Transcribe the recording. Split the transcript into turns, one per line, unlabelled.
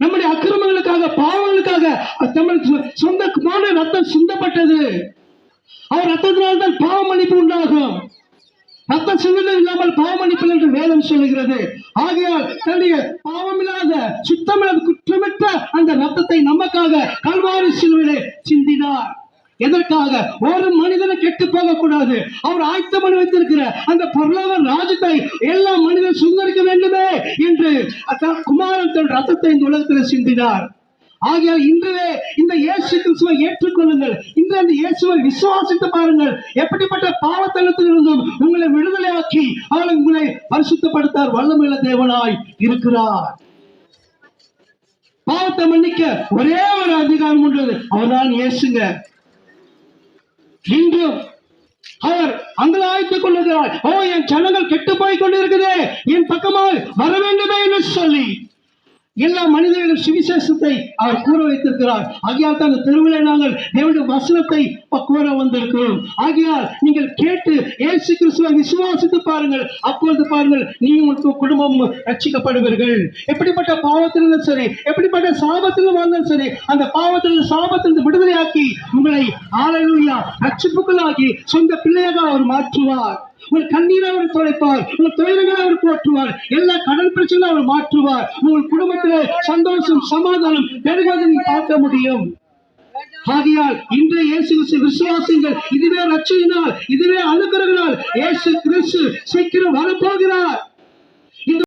நம்முடைய அக்கிரமங்களுக்காக, பாவங்களுக்காக நம்மளுக்கு சொந்தமான ரத்தம் சிந்தப்பட்டது. அவர் ரத்தத்தினால்தான் பாவ மன்னிப்பு உண்டாகும். ரத்தம் சிந்தனை இல்லாமல் பாவ மன்னிப்பு என்று வேதம் சொல்லுகிறது. ஆகையால் தன்னுடைய பாவமில்லாத சுத்தமில்லாத குற்றமற்ற அந்த ரத்தத்தை நமக்காக கல்வாரி சிலுவையிலே சிந்தினார். எதற்காக? ஒரு மனிதனை கெட்டு போக கூடாது. அவர் ஆயத்தம் பண்ணி வைத்திருக்கிற அந்த பொருளாதார ராஜ்யத்தை எல்லா மனிதன் சுந்தரிக்க வேண்டுமே என்று குமாரன் தன் ரத்தத்தை இந்த உலகத்தில் சிந்தினார். ஆகையால் இன்றே இந்த இயேசு கிறிஸ்துவை ஏற்றுக்கொள்ளுங்கள். இன்று அந்த இயேசுவை விசுவாசித்து பாருங்கள். எப்படிப்பட்ட பாவத்தனத்தில் இருந்தும் உங்களை விடுதலையாக்கி அவர் உங்களை பரிசுத்தப்படுத்தார் வல்லமையுள்ள தேவனாய் இருக்கிறார். பாவத்தை மன்னிக்க ஒரே ஒரு அதிகாரம் உண்டு, அவர்தான் இயேசுங்க. இன்றும் அவர் அங்கலாய்த்துக் கொள்ளுகிறார். ஓ, என் ஜனங்கள் கெட்டு போய் கொண்டிருக்குதே, என் பக்கமாய் வர வேண்டுமே என்று சொல்லி எல்லா மனிதர்கள் சுவிசேஷத்தை அவர் கூற வைத்திருக்கிறார். ஆகையால் தான் திருவிழா நாங்கள் தேவனுடைய வசனத்தை கூற வந்திருக்கிறோம். ஆகையால் நீங்கள் கேட்டு இயேசு கிறிஸ்துவை விசுவாசித்து பாருங்கள். அப்பொழுது பாருங்கள், நீ உங்களுக்கு குடும்பம் ரட்சிக்கப்படுவீர்கள். எப்படிப்பட்ட பாவத்திலும் சரி, எப்படிப்பட்ட சாபத்திலும் வாழ்ந்தாலும் சரி, அந்த பாவத்திலிருந்து சாபத்திலிருந்து விடுதலையாக்கி உங்களை ஹல்லேலூயா ரட்சிப்புக்குள்ளாகி சொந்த பிள்ளையாக அவர் மாற்றுவார். உங்கள் கண்ணீரை அவர் துடைப்பார், உங்கள் துயரங்களை அவர் போற்றுவார், எல்லா கடல் பிரச்சனையும் அவர் மாற்றுவார். உங்கள் குடும்பத்திலே சந்தோஷம் சமாதானம் பெருகுவதை பார்க்க முடியும். ஆகையால் இன்றைய இயேசு கிறிஸ்து விசுவாசிங்கள். இதுவே ரட்சையினால், இதுவே அனுக்கிரகத்தினால் இயேசு கிறிஸ்து சீக்கிரம் வரப்போகிறார்.